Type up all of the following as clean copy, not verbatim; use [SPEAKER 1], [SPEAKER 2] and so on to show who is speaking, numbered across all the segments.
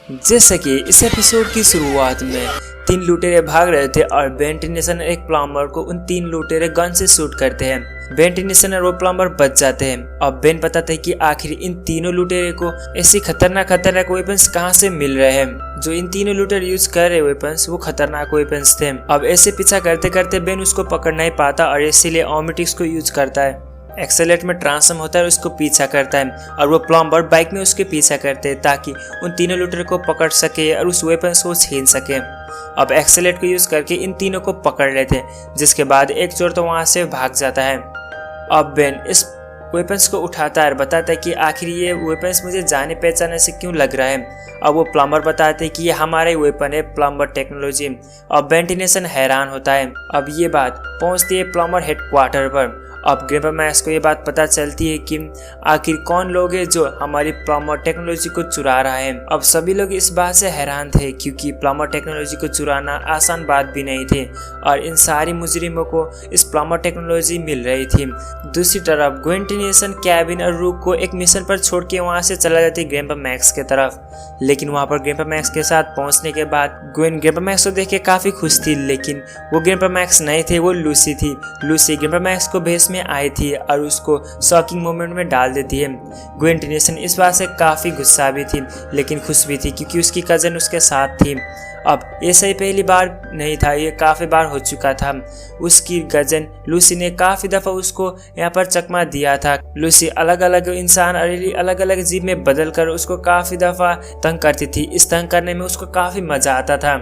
[SPEAKER 1] जैसे कि इस एपिसोड की शुरुआत में 3 लुटेरे भाग रहे थे और बेन टेनिसन एक प्लम्बर को उन 3 लुटेरे गन से शूट करते हैं। बेन टेनिसन और वो प्लम्बर बच जाते हैं। अब बेन बताते हैं कि आखिर इन तीनों लुटेरे को ऐसी खतरनाक वेपन्स कहां से मिल रहे हैं। जो इन तीनों लुटेरे यूज कर रहे वेपन्स वो खतरनाक वेपन्स थे। अब ऐसे पीछा करते करते बेन उसको पकड़ नहीं पाता और इसीलिए ओमेटिक्स को यूज करता है। एक्सेलेट में ट्रांसफॉर्म होता है और उसको पीछा करता है और वो प्लम्बर बाइक में उसके पीछा करते हैं ताकि उन तीनों लुटेरे को पकड़ सके और उस वेपन्स को छीन सके। अब एक्सेलेट को यूज करके इन तीनों को पकड़ लेते हैं, जिसके बाद एक चोर तो वहां से भाग जाता है। अब बेन इस वेपन्स को उठाता है और बताता है कि आखिर ये वेपन्स मुझे जाने पहचाने से क्यों लग रहा है। अब वो प्लम्बर बताते हैं कि ये हमारा ही वेपन है, प्लम्बर टेक्नोलॉजी। अब बेन टेनिसन हैरान होता है। अब ये बात पहुंचती है प्लम्बर हेडक्वार्टर पर। अब ग्रैंपा मैक्स को ये बात पता चलती है कि आखिर कौन लोग हैं जो हमारी प्लम्बर टेक्नोलॉजी को चुरा रहा है। अब सभी लोग इस बात से हैरान थे क्योंकि प्लम्बर टेक्नोलॉजी को चुराना आसान बात भी नहीं थी और इन सारी मुजरिमों को इस प्लम्बर टेक्नोलॉजी मिल रही थी। दूसरी तरफ ग्वेन टेनिसन कैबिन और रूक को एक मिशन पर छोड़ के वहाँ से चला जाती है ग्रैंपा मैक्स के तरफ। लेकिन वहाँ पर ग्रैंपा मैक्स के साथ पहुँचने के बाद ग्वेन ग्रैंपा मैक्स को देख के काफी खुश थी, लेकिन वो ग्रैंपा मैक्स नहीं थे, वो लूसी थी। लूसी ग्रैंपा मैक्स को भेस में आई थी और उसको शॉकिंग मोमेंट में डाल देती है। ग्वेन टेनिसन इस बात से काफी गुस्सा भी थी लेकिन खुश भी थी क्योंकि उसकी कजन उसके साथ थी। अब ये सही पहली बार नहीं था, ये काफी बार हो चुका था। उसकी कजन लूसी ने काफी दफा उसको यहाँ पर चकमा दिया था। लूसी अलग अलग इंसान और अलग अलग जीव में बदल कर उसको काफी दफा तंग करती थी। इस तंग करने में उसको काफी मजा आता था।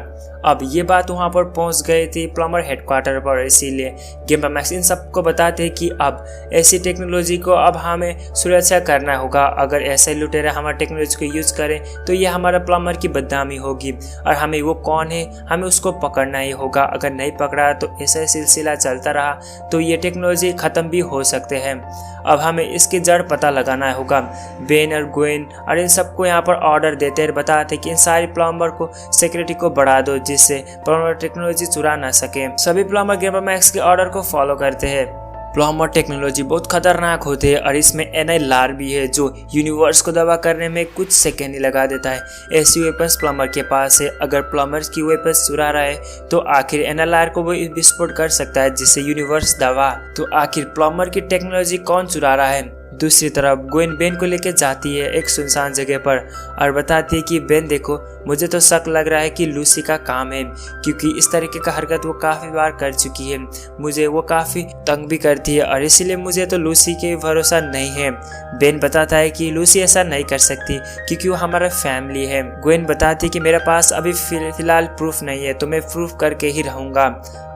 [SPEAKER 1] अब ये बात वहाँ पर पहुँच गई थी प्लम्बर हेडक्वार्टर पर, इसीलिए ग्रैंपा मैक्स इन सबको बताते हैं कि अब ऐसी टेक्नोलॉजी को अब हमें सुरक्षा करना होगा। अगर ऐसे लुटेरे हमारे टेक्नोलॉजी को यूज करें तो ये हमारा प्लम्बर की बदनामी होगी और हमें वो कौन है हमें उसको पकड़ना ही होगा। अगर नहीं पकड़ा तो ऐसा सिलसिला चलता रहा तो ये टेक्नोलॉजी ख़त्म भी हो सकते हैं। अब हमें इसकी जड़ पता लगाना होगा। बेन और ग्वेन और इन सबको यहाँ पर ऑर्डर देते हैं, बताते कि इन सारे प्लम्बर को सिक्योरिटी को बढ़ा दो जिससे प्लम्बर टेक्नोलॉजी चुरा ना सके। सभी प्लम्बर ग्रैंपा मैक्स के ऑर्डर को फॉलो करते हैं। प्लम्बर टेक्नोलॉजी बहुत खतरनाक होती है और इसमें NLR भी है जो यूनिवर्स को दबा करने में कुछ सेकेंड ही लगा देता है। ऐसी वेपन्स प्लम्बर के पास है। अगर प्लम्बर की वेपन्स चुरा रहा है तो आखिर NLR को वो विस्फोट कर सकता है जिससे यूनिवर्स दबा। तो आखिर प्लम्बर की टेक्नोलॉजी कौन चुरा रहा है। दूसरी तरफ ग्वेन बेन को लेकर जाती है एक सुनसान जगह पर और बताती है कि बेन देखो, मुझे तो शक लग रहा है कि लूसी का काम है क्योंकि इस तरीके का हरकत वो काफ़ी बार कर चुकी है। मुझे वो काफ़ी तंग भी करती है और इसीलिए मुझे तो लूसी के भरोसा नहीं है। बेन बताता है कि लूसी ऐसा नहीं कर सकती क्योंकि वो हमारा फैमिली है। ग्वेन बताती है कि मेरे पास अभी फिलहाल प्रूफ नहीं है तो मैं प्रूफ करके ही रहूँगा।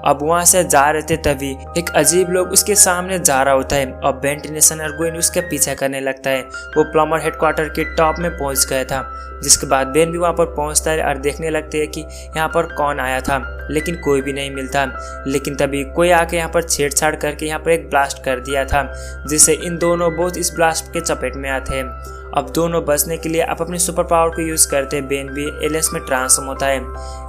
[SPEAKER 1] अब वहाँ से जा रहे थे तभी एक अजीब लोग उसके सामने जा रहा होता है। अब बेन टेनिसन और ग्वेन उसका पीछा करने लगता है। वो प्लम्बर हेडक्वार्टर के टॉप में पहुँच गया था, जिसके बाद बेन भी वहाँ पर पहुँचता है और देखने लगते हैं कि यहाँ पर कौन आया था, लेकिन कोई भी नहीं मिलता। लेकिन तभी कोई आके यहाँ पर छेड़छाड़ करके यहाँ पर एक ब्लास्ट कर दिया था जिससे इन दोनों बहुत इस ब्लास्ट के चपेट में आते हैं। अब दोनों बचने के लिए आप अपनी सुपर पावर को यूज करते हैं। बेन भी एलिस में ट्रांसफॉर्म होता है।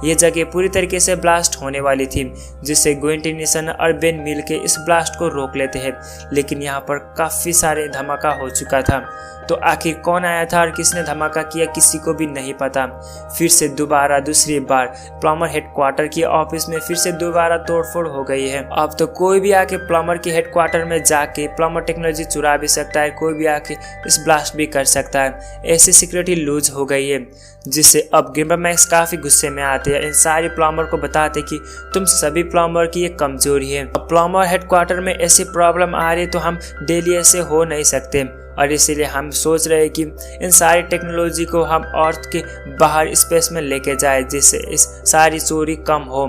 [SPEAKER 1] ये जगह पूरी तरीके से ब्लास्ट होने वाली थी जिससे ग्वेन टेनिसन और बेन मिलके इस ब्लास्ट को रोक लेते हैं, लेकिन यहाँ पर काफी सारे धमाका हो चुका था। तो आखिर कौन आया था और किसने धमाका किया किसी को भी नहीं पता। फिर से दोबारा दूसरी बार प्लम्बर हेडक्वार्टर की ऑफिस में फिर से दोबारा तोड़फोड़ हो गई है। अब तो कोई भी आके प्लम्बर के हेडक्वार्टर में जाके प्लम्बर टेक्नोलॉजी चुरा भी सकता है, कोई भी आके इस ब्लास्ट भी कर सकता है। ऐसी सिक्योरिटी लूज हो गई है जिससे अब ग्रैंपा मैक्स काफी गुस्से में आते हैं। इन सारे प्लम्बर को बताते कि तुम सभी प्लम्बर की ये कमजोरी है। अब प्लम्बर हेडक्वार्टर में ऐसी प्रॉब्लम आ रही तो हम डेली ऐसे हो नहीं सकते और इसीलिए हम सोच रहे हैं कि इन सारी टेक्नोलॉजी को हम अर्थ के बाहर स्पेस में लेके जाए जिससे इस सारी चोरी कम हो।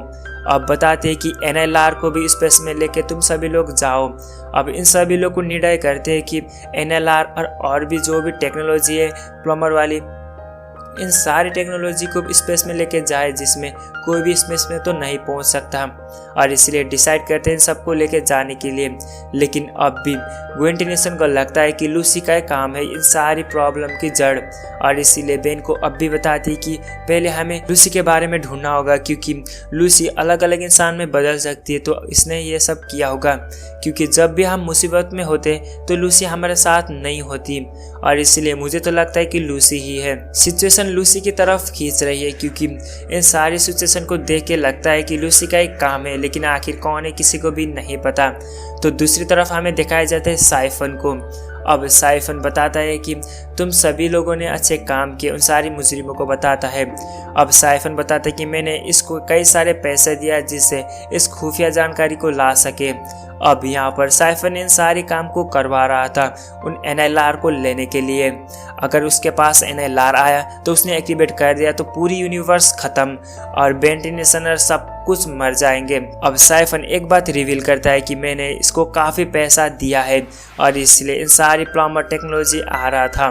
[SPEAKER 1] अब बताते हैं कि NLR को भी स्पेस में लेके तुम सभी लोग जाओ। अब इन सभी लोग को निर्णय करते हैं कि NLR और भी जो भी टेक्नोलॉजी है प्लम्बर वाली, इन सारी टेक्नोलॉजी को स्पेस में लेके जाए जिसमें कोई भी स्पेस में तो नहीं पहुंच सकता और इसलिए डिसाइड करते हैं इन सबको लेके जाने के लिए। लेकिन अब भी ग्वेन टेनिसन को लगता है कि लूसी का काम है इन सारी प्रॉब्लम की जड़ और इसीलिए बेन को अब भी बताती है कि पहले हमें लूसी के बारे में ढूंढना होगा क्योंकि लूसी अलग अलग इंसान में बदल सकती है। तो इसने ये सब किया होगा क्योंकि जब भी हम मुसीबत में होते तो लूसी हमारे साथ नहीं होती और इसलिए मुझे तो लगता है कि लूसी ही है। सिचुएशन सिचुएशन लूसी की तरफ खींच रही है, क्योंकि इन सारी सिचुएशन को देख के लगता है कि लूसी का एक काम है, लेकिन आखिर कौन है किसी को भी नहीं पता। तो दूसरी तरफ हमें दिखाया जाता है साइफन को। अब साइफन बताता है कि तुम सभी लोगों ने अच्छे काम किए, उन सारी मुजरिमों को बताता है। अब साइफन बताता है कि मैंने इसको कई सारे पैसे दिया जिससे इस खुफिया जानकारी को ला सके। अब यहाँ पर साइफन इन सारे काम को करवा रहा था उन NLR को लेने के लिए। अगर उसके पास NLR आया तो उसने एक्टिवेट कर दिया तो पूरी यूनिवर्स खत्म और बेंटिनेशन सब कुछ मर जाएंगे। अब साइफन एक बात रिवील करता है कि मैंने इसको काफ़ी पैसा दिया है और इसलिए इन सारी प्लम्बर टेक्नोलॉजी आ रहा था।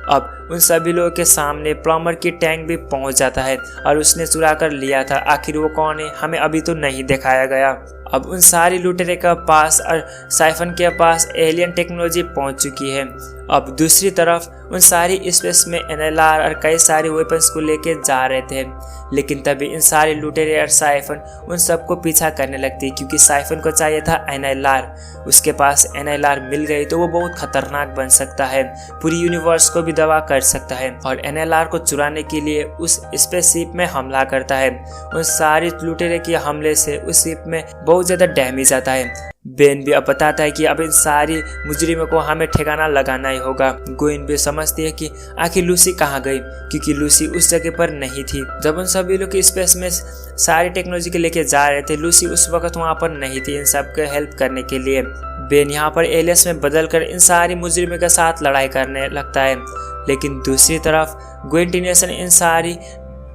[SPEAKER 1] अब उन सभी लोगों के सामने प्लम्बर की टैंक भी पहुंच जाता है और उसने चुरा कर लिया था। आखिर वो कौन है हमें अभी तो नहीं दिखाया गया। अब उन सारी लुटेरे के पास और साइफन के पास एलियन टेक्नोलॉजी पहुंच चुकी है। अब दूसरी तरफ उन सारी स्पेस में NLR और कई सारे वेपन्स को लेके जा रहे थे, लेकिन तभी इन सारे लुटेरे और साइफन उन सबको पीछा करने लगती, क्योंकि साइफन को चाहिए था NLR। उसके पास NLR मिल गई तो वो बहुत खतरनाक बन सकता है, पूरी यूनिवर्स को भी दबा कर सकता है और NLR को चुराने के लिए उस स्पेसशिप में हमला करता है। उन सारे लुटेरे के हमले से उस शिप में बहुत ज़्यादा डैमेज आता है। बेन भी अब बताता है कि अब इन सारी मुजरिमों को हमें ठिकाना लगाना ही होगा। गोइन भी समझती है कि आखिर लूसी कहाँ गई, क्योंकि लूसी उस जगह पर नहीं थी। जब उन सभी लोग स्पेस में सारी टेक्नोलॉजी के लेके जा रहे थे, लूसी उस वक्त वहाँ पर नहीं थी इन सब के हेल्प करने के लिए। बेन यहाँ पर एलियस में बदलकर इन सारी मुजरिमों के साथ लड़ाई करने लगता है, लेकिन दूसरी तरफ ग्वेंटिनेशन इन सारी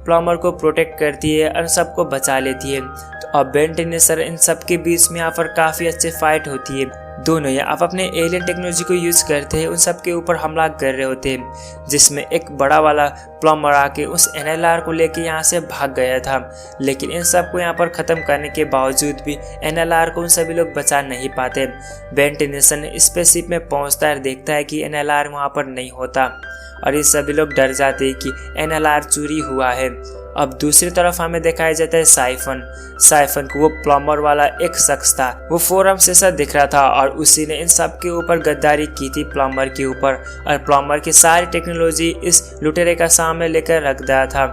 [SPEAKER 1] प्लम्बर को प्रोटेक्ट करती है और सबको बचा लेती है। तो अब बेंटिनेसर इन सब के बीच में यहाँ पर काफ़ी अच्छी फाइट होती है। दोनों ये आप अपने एलियन टेक्नोलॉजी को यूज़ करते हैं, उन सब के ऊपर हमला कर रहे होते हैं, जिसमें एक बड़ा वाला प्लम्बर आके उस NLR को लेके यहाँ से भाग गया था। लेकिन इन सब को यहाँ पर ख़त्म करने के बावजूद भी NLR को उन सभी लोग बचा नहीं पाते। बेंटिनेसन स्पेसशिप में पहुँचता है, देखता है कि NLR वहाँ पर नहीं होता और ये सभी लोग डर जाते हैं कि NLR चोरी हुआ है। अब दूसरी तरफ हमें दिखाया जाता है साइफन को वो प्लम्बर वाला एक शख्स था, वो फोरम से सा दिख रहा था और उसी ने इन सब के ऊपर गद्दारी की थी प्लम्बर के ऊपर, और प्लम्बर की सारी टेक्नोलॉजी इस लुटेरे का सामने लेकर रख दिया था।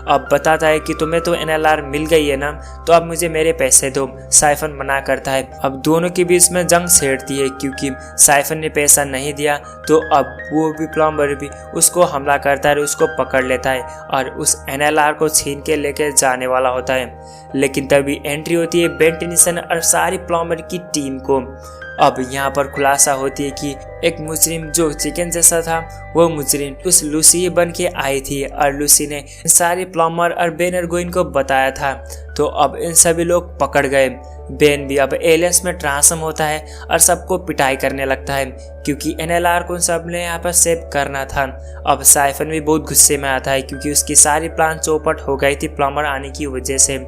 [SPEAKER 1] अब बताता है कि तुम्हें तो NLR मिल गई है ना, तो अब मुझे मेरे पैसे दो। साइफन मना करता है। अब दोनों के बीच में जंग छेड़ती है, क्योंकि साइफन ने पैसा नहीं दिया तो अब वो भी प्लम्बर भी उसको हमला करता है, उसको पकड़ लेता है और उस NLR को छीन के लेके जाने वाला होता है। लेकिन तभी एंट्री होती है बेंटिनेसन और सारी प्लम्बर की टीम को। अब यहाँ पर खुलासा होती है कि एक मुजरिम जो चिकन जैसा था, वो मुजरिम उस लूसी बन के आई थी और लूसी ने सारे प्लम्बर और बेन और गोइन को बताया था। तो अब इन सभी लोग पकड़ गए। बेन भी अब एलियस में ट्रांसफॉर्म होता है और सबको पिटाई करने लगता है, क्योंकि NLR को सब ने यहाँ पर सेव करना था। अब साइफन भी बहुत गुस्से में आता है, क्योंकि उसकी सारी प्लान चौपट हो गई थी प्लम्बर आने की वजह से।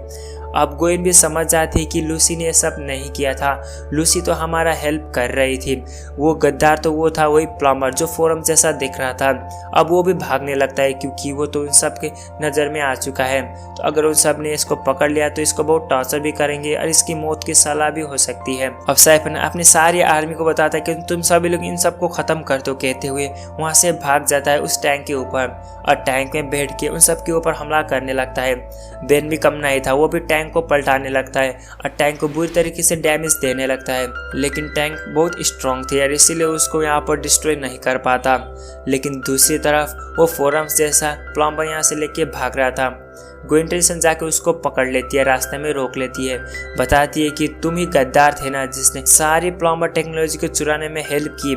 [SPEAKER 1] अब गोइन भी समझ जाती है कि लूसी ने सब नहीं किया था, लूसी तो हमारा हेल्प कर रही थी, वो गद्दार तो वो था वही प्लम्बर जो फोरम जैसा दिख रहा था। अब वो भी भागने लगता है, क्योंकि वो तो उन सब के नज़र में आ चुका है। तो अगर उन सब ने इसको पकड़ लिया तो इसको बहुत टॉर्चर भी करेंगे और इसकी मौत की सलाह भी हो सकती है। अब साइफन अपनी सारी आर्मी को बताता है कि तुम सभी लोग इन सबको ख़त्म कर दो, कहते हुए वहाँ से भाग जाता है उस टैंक के ऊपर और टैंक में बैठ के उन सब के ऊपर हमला करने लगता है। बेन भी कम नहीं था, वो भी टैंक को पलटाने लगता है और टैंक को बुरी तरीके से डैमेज देने लगता है। लेकिन टैंक बहुत स्ट्रॉन्ग थी और इसीलिए उसको यहाँ पर डिस्ट्रॉय नहीं कर पाता। लेकिन दूसरी तरफ वो फोरम्स जैसा प्लम्बर यहाँ से लेके भाग रहा था। ग्वेंटिनेसन जाके उसको पकड़ लेती है, रास्ते में रोक लेती है, बताती है कि तुम ही गद्दार थे ना जिसने सारी प्लम्बर टेक्नोलॉजी को चुराने में हेल्प की।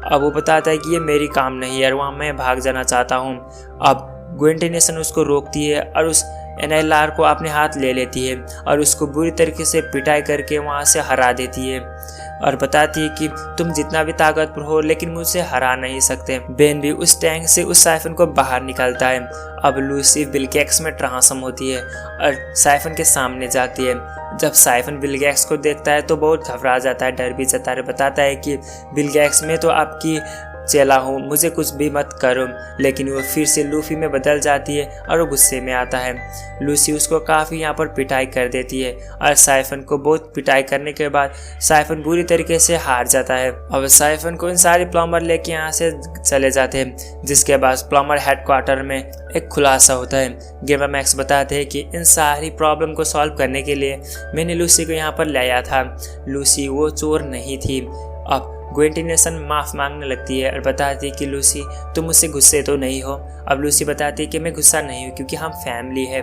[SPEAKER 1] अब वो बताता है कि ये मेरी काम नहीं है, वहाँ मैं भाग जाना चाहता हूँ। अब ग्वेंटिनेसन उसको रोकती है और उस NLR को अपने हाथ ले लेती है और उसको बुरी तरीके से पिटाई करके वहाँ से हरा देती है और बताती है कि तुम जितना भी ताकतवर हो लेकिन मुझसे हरा नहीं सकते। बेन भी उस टैंक से उस साइफन को बाहर निकालता है। अब लूसी विल्गैक्स में ट्रांसफॉर्म होती है और साइफन के सामने जाती है। जब साइफन विल्गैक्स को देखता है तो बहुत घबरा जाता है, डर भी जाता है। बताता है कि विल्गैक्स में तो आपकी चेला हूँ, मुझे कुछ भी मत करो। लेकिन वो फिर से लूफी में बदल जाती है और वो गुस्से में आता है। लूसी उसको काफ़ी यहाँ पर पिटाई कर देती है और साइफन को बहुत पिटाई करने के बाद साइफन बुरी तरीके से हार जाता है। अब साइफन को इन सारे प्लम्बर लेके यहाँ से चले जाते हैं, जिसके बाद प्लम्बर हेडक्वार्टर में एक खुलासा होता है। गिरमा मैक्स बताते हैं कि इन सारी प्रॉब्लम को सॉल्व करने के लिए मैंने लूसी को यहाँ पर ले आया था। लूसी वो चोर नहीं थी। अब ग्वेंटी नेसन माफ़ मांगने लगती है और बताती है कि लूसी तुम मुझसे गुस्से तो नहीं हो। अब लूसी बताती है कि मैं गुस्सा नहीं हूँ क्योंकि हम फैमिली है।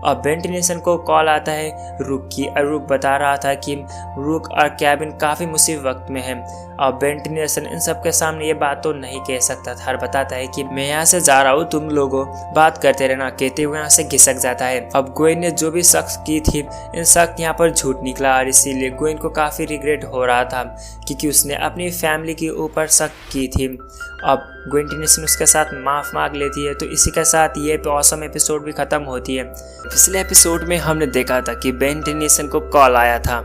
[SPEAKER 1] अब ग्वेंटी नेसन को कॉल आता है रूक की और रूक बता रहा था कि रूक और कैबिन काफ़ी मुसीबत वक्त में है। अब ग्वेंटी नेसन इन सब के सामने ये बात तो नहीं कह सकता था और बताता है कि मैं यहाँ से जा रहा हूँ, तुम लोगों बात करते रहना, कहते हुए यहाँ से घिसक जाता है। अब ग्वेन ने जो भी शक की थी इन शक यहाँ पर झूठ निकला और इसीलिए ग्वेन को काफ़ी रिग्रेट हो रहा था क्योंकि उसने अपनी फैमिली के ऊपर शक की थी। अब ग्वेंटी नेसन उसके साथ माफ़ मांग लेती है। तो इसी के साथ ये ऑसम एपिसोड भी ख़त्म होती है। पिछले एपिसोड में हमने देखा था कि ग्वेंटी नेसन को कॉल आया था,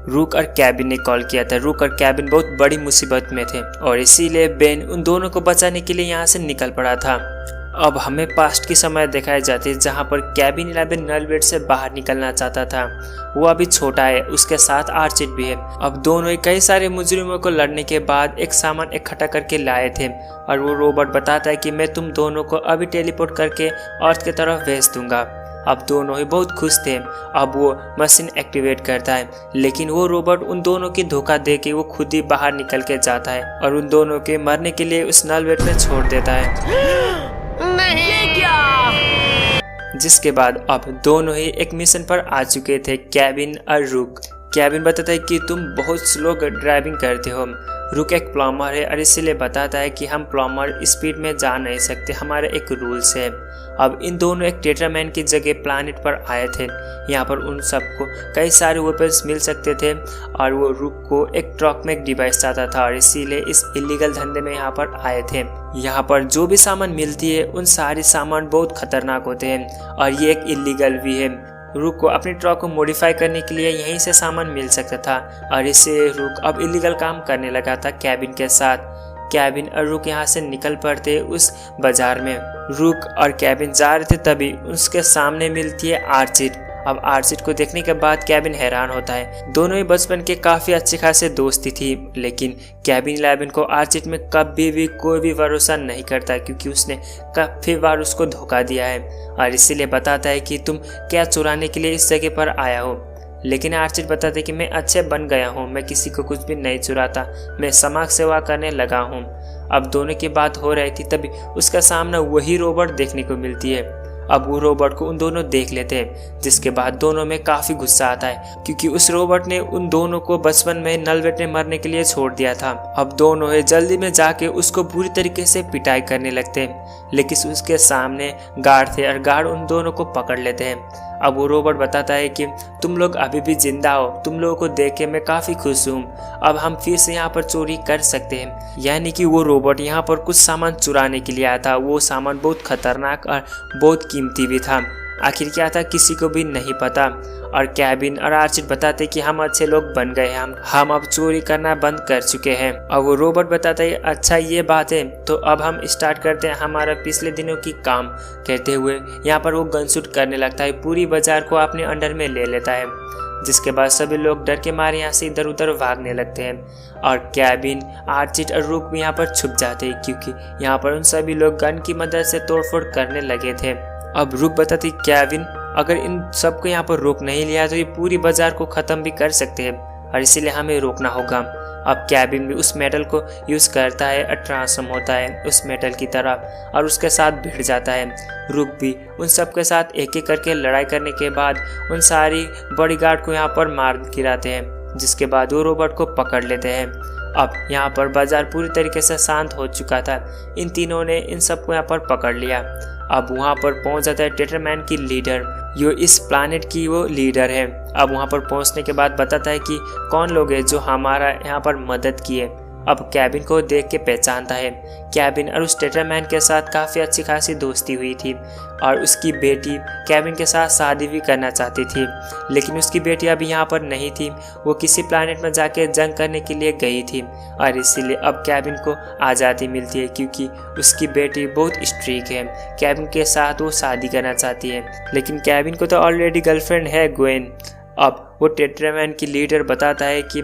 [SPEAKER 1] रूक और कैबिन ने कॉल किया था। रूक और कैबिन बहुत बड़ी मुसीबत में थे और इसीलिए बेन उन दोनों को बचाने के लिए यहाँ से निकल पड़ा था। अब हमें पास्ट की समय दिखाई जाती है जहाँ पर कैबिन 11 नलवेट से बाहर निकलना चाहता था। वो अभी छोटा है, उसके साथ आर्चिट भी है। अब दोनों ही कई सारे मुजरिमों को लड़ने के बाद एक सामान इकट्ठा करके लाए थे और वो रोबोट बताता है कि मैं तुम दोनों को अभी टेलीपोर्ट करके अर्थ की तरफ भेज दूंगा। अब दोनों ही बहुत खुश थे। अब वो मशीन एक्टिवेट करता है लेकिन वो रोबोट उन दोनों की धोखा दे के वो खुद ही बाहर निकल के जाता है और उन दोनों के मरने के लिए उस नलवेट में छोड़ देता है।
[SPEAKER 2] नहीं क्या?
[SPEAKER 1] जिसके बाद अब दोनों ही एक मिशन पर आ चुके थे, कैबिन और रूक। कैबिन बताता है कि तुम बहुत स्लो ड्राइविंग करते हो। रूक एक प्लम्बर है और इसीलिए बताता है कि हम प्लम्बर स्पीड में जा नहीं सकते, हमारा एक रूल्स है। अब इन दोनों एक टेट्रामैन की जगह प्लानिट पर आए थे। यहाँ पर उन सबको कई सारे वेपन्स मिल सकते थे और वो रूक को एक ट्रक में एक डिवाइस चाहता था और इसीलिए इस इलीगल धंधे में यहाँ पर आए थे। यहाँ पर जो भी सामान मिलती है उन सारे सामान बहुत खतरनाक होते हैं और ये एक इलीगल भी है। रूक को अपनी ट्रक को मॉडिफाई करने के लिए यहीं से सामान मिल सकता था और इससे रूक अब इलीगल काम करने लगा था कैबिन के साथ। कैबिन और रूक यहाँ से निकल पड़ते उस बाजार में। रूक और कैबिन जा रहे थे तभी उसके सामने मिलती है आर्चिट। अब आर्चिट को देखने के बाद कैबिन हैरान होता है। दोनों ही बचपन के काफ़ी अच्छी खासी दोस्ती थी लेकिन कैबिन 11 को आर्चिट में कभी भी कोई भी भरोसा नहीं करता क्योंकि उसने काफ़ी बार उसको धोखा दिया है और इसीलिए बताता है कि तुम क्या चुराने के लिए इस जगह पर आया हो। लेकिन आर्चिट बताता है कि मैं अच्छे बन गया हूँ, मैं किसी को कुछ भी नहीं चुराता, मैं समाज सेवा करने लगा हूँ। अब दोनों की बात हो रही थी तभी उसका सामने वही रोबोट देखने को मिलती है। अब वो रोबोट को उन दोनों देख लेते हैं जिसके बाद दोनों में काफ़ी गुस्सा आता है क्योंकि उस रोबोट ने उन दोनों को बचपन में नलवेट में मरने के लिए छोड़ दिया था। अब दोनों ही जल्दी में जाके उसको बुरी तरीके से पिटाई करने लगते हैं लेकिन उसके सामने गार्ड थे और गार्ड उन दोनों को पकड़ लेते हैं। अब वो रोबोट बताता है कि तुम लोग अभी भी जिंदा हो, तुम लोगों को देख के मैं काफ़ी खुश हूँ, अब हम फिर से यहाँ पर चोरी कर सकते हैं। यानी कि वो रोबोट यहाँ पर कुछ सामान चुराने के लिए आया था। वो सामान बहुत खतरनाक और बहुत कीमती भी था। आखिर क्या था किसी को भी नहीं पता। और कैबिन और आर्चिट बताते कि हम अच्छे लोग बन गए, हम अब चोरी करना बंद कर चुके हैं। और वो रोबोट बताता है अच्छा ये बात है तो अब हम स्टार्ट करते हैं हमारा पिछले दिनों की काम। कहते हुए यहाँ पर वो गन शूट करने लगता है, पूरी बाजार को अपने अंडर में ले लेता है। जिसके बाद सभी लोग डर के मारे यहाँ से इधर उधर भागने लगते हैं और कैबिन, आर्चिट और रूक भी यहाँ पर छुप जाते हैं क्योंकि यहाँ पर उन सभी लोग गन की मदद से तोड़फोड़ करने लगे थे। अब रूक बताती कैबिन अगर इन सबको यहाँ पर रोक नहीं लिया तो ये पूरी बाजार को ख़त्म भी कर सकते हैं और इसीलिए हमें रोकना होगा। अब कैबिन भी उस मेटल को यूज़ करता है और ट्रांसफॉर्म होता है उस मेटल की तरह और उसके साथ भिड़ जाता है। रूक भी उन सब के साथ एक एक करके लड़ाई करने के बाद उन सारी बॉडीगार्ड को यहाँ पर मार गिराते हैं जिसके बाद वो रोबोट को पकड़ लेते हैं। अब यहाँ पर बाजार पूरी तरीके से शांत हो चुका था। इन तीनों ने इन सबको यहाँ पर पकड़ लिया। अब वहाँ पर पहुँच जाता है टेट्रामैन की लीडर, जो इस प्लानेट की वो लीडर है। अब वहाँ पर पहुँचने के बाद बताता है कि कौन लोग हैं जो हमारा यहाँ पर मदद किए। अब कैबिन को देख के पहचानता है। कैबिन और उस टेट्रामैन के साथ काफ़ी अच्छी खासी दोस्ती हुई थी और उसकी बेटी कैबिन के साथ शादी भी करना चाहती थी, लेकिन उसकी बेटी अभी यहाँ पर नहीं थी। वो किसी प्लैनेट में जाके जंग करने के लिए गई थी और इसीलिए अब कैबिन को आज़ादी मिलती है, क्योंकि उसकी बेटी बहुत स्ट्रिक्ट है। कैबिन के साथ वो शादी करना चाहती है, लेकिन कैबिन को तो ऑलरेडी गर्लफ्रेंड है, ग्वेन। अब वो टेट्रामैन की लीडर बताता है कि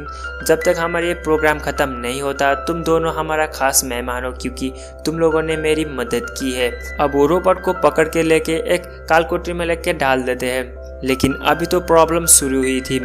[SPEAKER 1] जब तक हमारा ये प्रोग्राम ख़त्म नहीं होता तुम दोनों हमारा खास मेहमान हो, क्योंकि तुम लोगों ने मेरी मदद की है। अब वो रोबोट को पकड़ के लेके एक कालकोठरी में लेके डाल देते हैं, लेकिन अभी तो प्रॉब्लम शुरू हुई थी।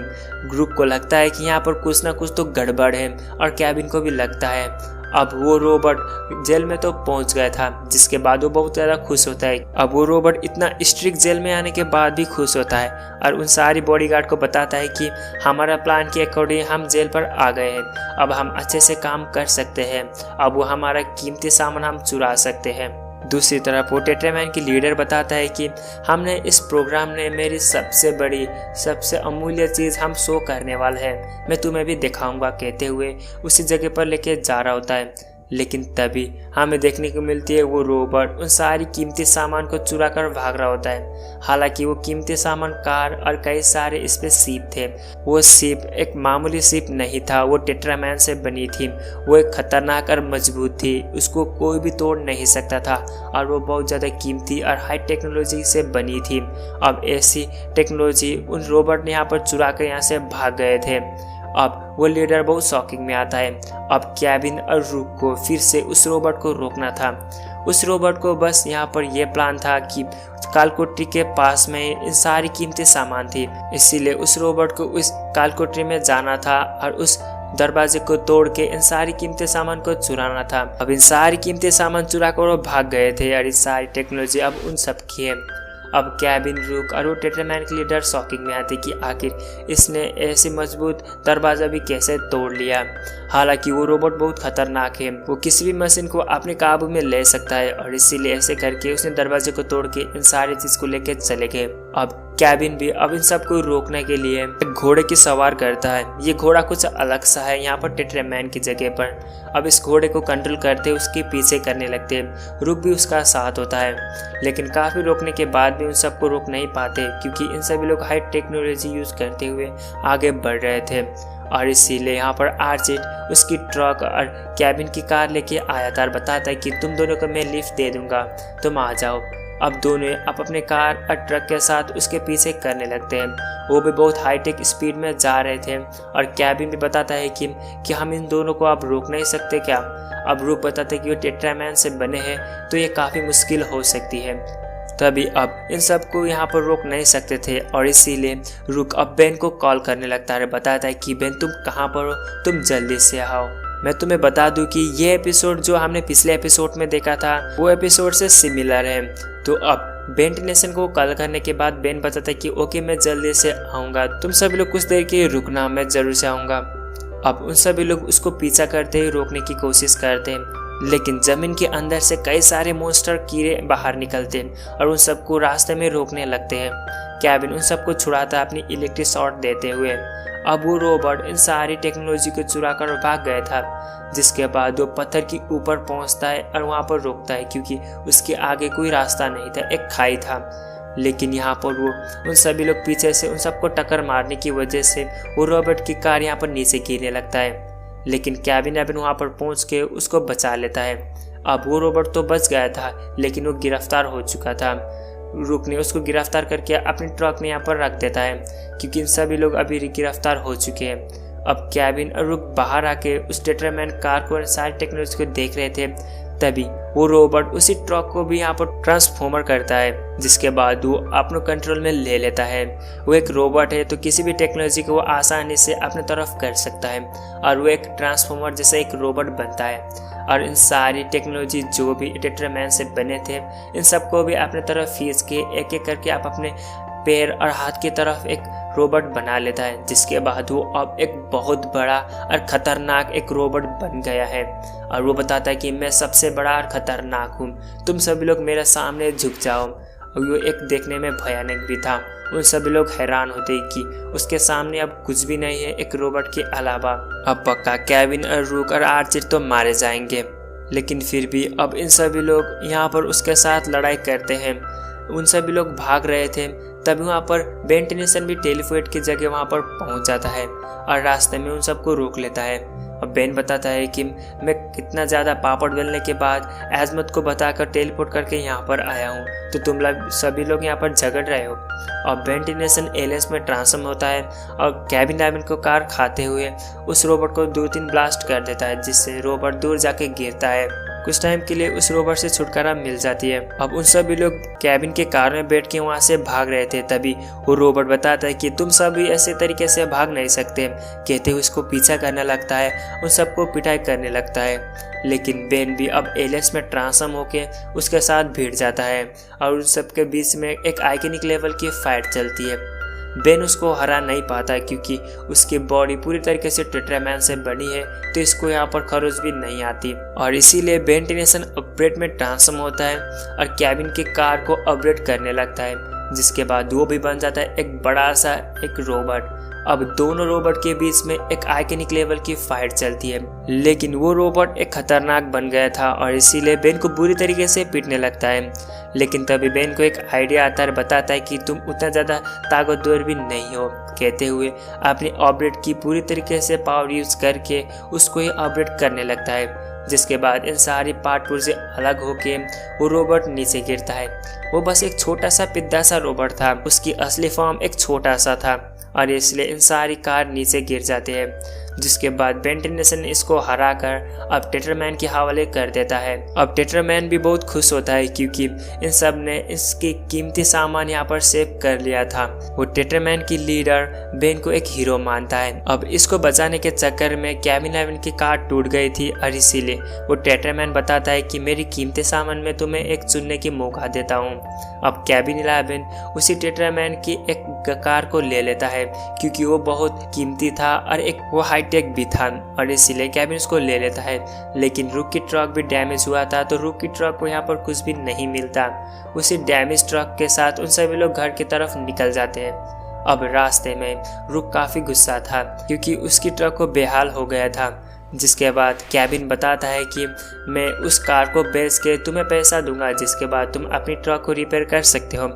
[SPEAKER 1] ग्रुप को लगता है कि यहाँ पर कुछ ना कुछ तो गड़बड़ है और कैबिन को भी लगता है। अब वो रोबोट जेल में तो पहुंच गया था, जिसके बाद वो बहुत ज़्यादा खुश होता है। अब वो रोबोट इतना स्ट्रिक्ट जेल में आने के बाद भी खुश होता है और उन सारी बॉडीगार्ड को बताता है कि हमारा प्लान के अकॉर्डिंग हम जेल पर आ गए हैं, अब हम अच्छे से काम कर सकते हैं, अब वो हमारा कीमती सामान हम चुरा सकते हैं। दूसरी तरफ वो टेट्रामैन की लीडर बताता है कि हमने इस प्रोग्राम ने मेरी सबसे बड़ी सबसे अमूल्य चीज़ हम शो करने वाला है, मैं तुम्हें भी दिखाऊंगा, कहते हुए उसी जगह पर लेके जा रहा होता है। लेकिन तभी हमें देखने को मिलती है वो रोबोट उन सारी कीमती सामान को चुरा कर भाग रहा होता है। हालांकि वो कीमती सामान कार और कई सारे इस पे सीप थे। वो सीप एक मामूली सीप नहीं था, वो टेट्रामैन से बनी थी। वो एक खतरनाक और मजबूत थी, उसको कोई भी तोड़ नहीं सकता था और वो बहुत ज़्यादा कीमती और हाई टेक्नोलॉजी से बनी थी। अब ऐसी टेक्नोलॉजी उन रोबोट ने यहाँ पर चुरा कर यहाँ से भाग गए थे। अब वो लीडर बहुत शॉकिंग में आता है। अब कैबिन और रूक को फिर से उस रोबोट को रोकना था। उस रोबोट को बस यहाँ पर यह प्लान था कि कालकोठरी के पास में इन सारी कीमती सामान थी, इसीलिए उस रोबोट को उस कालकोठरी में जाना था और उस दरवाजे को तोड़ के इन सारी कीमती सामान को चुराना था। अब इन सारी कीमती सामान चुरा कर वो भाग गए थे और इस सारी टेक्नोलॉजी अब उन सब की है। अब कैबिन, रूक और वो टेट्रामैन के लीडर शॉकिंग में आते कि आखिर इसने ऐसी मजबूत दरवाज़ा भी कैसे तोड़ लिया। हालांकि वो रोबोट बहुत खतरनाक है, वो किसी भी मशीन को अपने काबू में ले सकता है और इसीलिए ऐसे करके उसने दरवाजे को तोड़ के इन सारी चीज़ को लेके चले गए। अब कैबिन भी अब इन सबको रोकने के लिए एक घोड़े की सवार करता है। ये घोड़ा कुछ अलग सा है यहाँ पर टेट्रामैन की जगह पर। अब इस घोड़े को कंट्रोल करते उसके पीछे करने लगते हैं। रुक भी उसका साथ होता है, लेकिन काफ़ी रोकने के बाद भी उन सबको रोक नहीं पाते, क्योंकि इन सभी लोग हाई टेक्नोलॉजी यूज़ करते हुए आगे बढ़ रहे थे। और इसीलिए यहाँ पर आर्चिट उसकी ट्रक और कैबिन की कार लेके आया था और बताता है कि तुम दोनों को मैं लिफ्ट दे दूंगा, तुम आ जाओ। अब दोनों अपने कार और ट्रक के साथ उसके पीछे करने लगते हैं। वो भी बहुत हाईटेक स्पीड में जा रहे थे और कैबिन भी बताता है कि हम इन दोनों को अब रोक नहीं सकते क्या। अब रूक बताते हैं कि वो टेट्रामैन से बने हैं तो ये काफ़ी मुश्किल हो सकती है। तभी अब इन सबको यहाँ पर रोक नहीं सकते थे और इसीलिए रूक अब बेन को कॉल करने लगता है। बताता है कि बेन तुम कहाँ पर हो, तुम जल्दी से आओ। मैं तुम्हें बता दूं कि ये एपिसोड जो हमने पिछले एपिसोड में देखा था वो एपिसोड से सिमिलर है। तो अब बेंटिनेशन को कॉल करने के बाद बेन बताता है कि ओके मैं जल्दी से आऊँगा, तुम सभी लोग कुछ देर के लिए रुकना, मैं ज़रूर से आऊँगा। अब उन सभी लोग उसको पीछा करते हुए रोकने की कोशिश करते हैं, लेकिन ज़मीन के अंदर से कई सारे मोन्स्टर कीड़े बाहर निकलते हैं और उन सबको रास्ते में रोकने लगते हैं। कैबिन उन सबको छुड़ाता अपनी इलेक्ट्रिक शॉट देते हुए। अब वो रोबोट इन सारी टेक्नोलॉजी को चुरा कर भाग गया था, जिसके बाद वो पत्थर के ऊपर पहुंचता है और वहां पर रुकता है, क्योंकि उसके आगे कोई रास्ता नहीं था, एक खाई था। लेकिन यहाँ पर वो उन सभी लोग पीछे से उन सबको टक्कर मारने की वजह से वो रोबोट की कार यहाँ पर नीचे गिरने लगता है, लेकिन कैबिन वहाँ पर पहुँच के उसको बचा लेता है। अब वो रोबोट तो बच गया था, लेकिन वो गिरफ्तार हो चुका था। रूक ने उसको गिरफ्तार करके अपने ट्रक में यहाँ पर रख देता है, क्योंकि इन सभी लोग अभी गिरफ्तार हो चुके हैं। अब कैबिन और रूक बाहर आके उस टेट्रामैन कार को सारी टेक्नोलॉजी को देख रहे थे, तभी वो रोबोट उसी ट्रक को भी यहाँ पर ट्रांसफॉर्मर करता है, जिसके बाद वो अपने कंट्रोल में ले लेता है। वो एक रोबोट है तो किसी भी टेक्नोलॉजी को वो आसानी से अपने तरफ कर सकता है और वो एक ट्रांसफॉर्मर जैसा एक रोबोट बनता है और इन सारी टेक्नोलॉजी जो भी टेट्रामैन से बने थे इन सबको भी अपने तरफ खींच के एक एक करके आप अपने पैर और हाथ की तरफ एक रोबोट बना लेता है, जिसके बाद वो अब एक बहुत बड़ा और खतरनाक एक रोबोट बन गया है। और वो बताता है कि मैं सबसे बड़ा और खतरनाक हूँ, तुम सभी लोग मेरे सामने झुक जाओ। और वो एक देखने में भयानक भी था। उन सभी लोग हैरान होते कि उसके सामने अब कुछ भी नहीं है एक रोबोट के अलावा। अब पक्का केविन और रूक और आर्चर तो मारे जाएंगे, लेकिन फिर भी अब इन सभी लोग यहाँ पर उसके साथ लड़ाई करते हैं। उन सभी लोग भाग रहे थे, तभी वहाँ पर बेन टेनिसन भी टेलीपोर्ट की जगह वहाँ पर पहुँच जाता है और रास्ते में उन सबको रोक लेता है। और बेन बताता है कि मैं कितना ज़्यादा पापड़ बेलने के बाद एजमत को बताकर टेलीपोर्ट करके यहाँ पर आया हूँ, तो तुम लोग सभी लोग यहाँ पर झगड़ रहे हो। और बेन टेनिसन एलियंस में ट्रांसफॉर्म होता है और केविन को कार खाते हुए उस रोबोट को 2-3 ब्लास्ट कर देता है, जिससे रोबोट दूर जाके गिरता है। कुछ टाइम के लिए उस रोबोट से छुटकारा मिल जाती है। अब उन सभी लोग केबिन के कार में बैठ के वहाँ से भाग रहे थे, तभी वो रोबोट बताता है कि तुम सभी ऐसे तरीके से भाग नहीं सकते। कहते हुए उसको पीछा करने लगता है, उन सबको पिटाई करने लगता है। लेकिन बेन भी अब एलियंस में ट्रांसफॉर्म होके उसके साथ भिड़ जाता है और उन सबके बीच में एक आइकॉनिक लेवल की फाइट चलती है। बेन उसको हरा नहीं पाता क्योंकि उसकी बॉडी पूरी तरीके से टेट्रामैन से बनी है, तो इसको यहाँ पर खरोच भी नहीं आती। और इसीलिए बेन टेनिसन अपग्रेड में ट्रांसफॉर्म होता है और केविन की कार को अपग्रेड करने लगता है, जिसके बाद वो भी बन जाता है एक बड़ा सा एक रोबोट। अब दोनों रोबोट के बीच में एक आइकॉनिक लेवल की फाइट चलती है, लेकिन वो रोबोट एक खतरनाक बन गया था और इसीलिए बेन को बुरी तरीके से पीटने लगता है। लेकिन तभी बेन को एक आइडिया आता है, बताता है कि तुम उतना ज़्यादा ताकतवर भी नहीं हो। कहते हुए अपनी अपग्रेड की पूरी तरीके से पावर यूज करके उसको ही अपग्रेड करने लगता है, जिसके बाद इन सारी पार्ट से अलग होके वो रोबोट नीचे गिरता है। वो बस एक छोटा सा पिद्दा सा रोबोट था, उसकी असली फॉर्म एक छोटा सा था और इसलिए इन सारी कार नीचे गिर जाते हैं। जिसके बाद बेन टेनिसन इसको हराकर अब टेट्रामैन के हवाले कर देता है। अब टेट्रामैन भी बहुत खुश होता है क्योंकि इन सब ने इसकी कीमती सामान यहाँ पर सेव कर लिया था। वो टेट्रामैन की लीडर बेन को एक हीरो मानता है। अब इसको बचाने के चक्कर में केविन की कार टूट गई थी और इसीलिए वो टेट्रामैन बताता है कि मेरी कीमती सामान में तुम्हें एक चुनने की मौका देता हूँ। अब केविन उसी टेट्रामैन की एक कार को ले लेता है क्योंकि वो बहुत कीमती था और एक वो हाईटेक भी था और इसीलिए केविन उसको ले लेता है। लेकिन रुक की ट्रक भी डैमेज हुआ था, तो रुक की ट्रक को यहाँ पर कुछ भी नहीं मिलता। उसी डैमेज ट्रक के साथ उन सभी लोग घर की तरफ निकल जाते हैं। अब रास्ते में रुक काफ़ी गुस्सा था क्योंकि उसकी ट्रक को बेहाल हो गया था। जिसके बाद केविन बताता है कि मैं उस कार को बेच के तुम्हें पैसा दूंगा, जिसके बाद तुम अपनी ट्रक को रिपेयर कर सकते हो।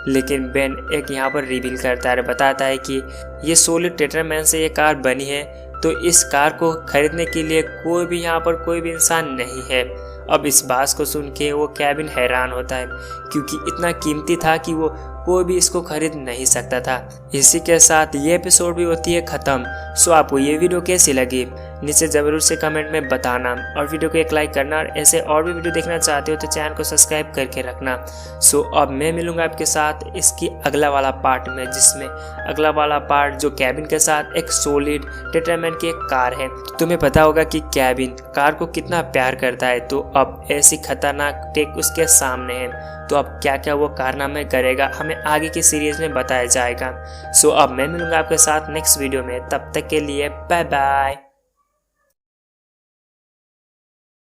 [SPEAKER 1] लेकिन बेन एक यहाँ पर रिवील करता है, बताता है कि ये सॉलिड टेट्रामैन से ये कार बनी है, तो इस कार को खरीदने के लिए कोई भी यहाँ पर कोई भी इंसान नहीं है। अब इस बात को सुन के वो केविन हैरान होता है क्योंकि इतना कीमती था कि वो कोई भी इसको खरीद नहीं सकता था। इसी के साथ ये एपिसोड भी होती है ख़त्म। सो आपको ये वीडियो कैसी लगी नीचे ज़रूर से कमेंट में बताना और वीडियो को एक लाइक करना, और ऐसे और भी वीडियो देखना चाहते हो तो चैनल को सब्सक्राइब करके रखना। सो अब मैं मिलूंगा आपके साथ इसकी अगला वाला पार्ट में, जिसमें अगला वाला पार्ट जो केविन के साथ एक सॉलिड टेट्रामैन की एक कार है। तुम्हें पता होगा कि केविन कार को कितना प्यार करता है, तो अब ऐसी खतरनाक टेक उसके सामने है, तो अब क्या क्या वो कारनामे करेगा हमें आगे की सीरीज में बताया जाएगा। सो अब मैं मिलूंगा आपके साथ नेक्स्ट वीडियो में, तब तक के लिए बाय बाय।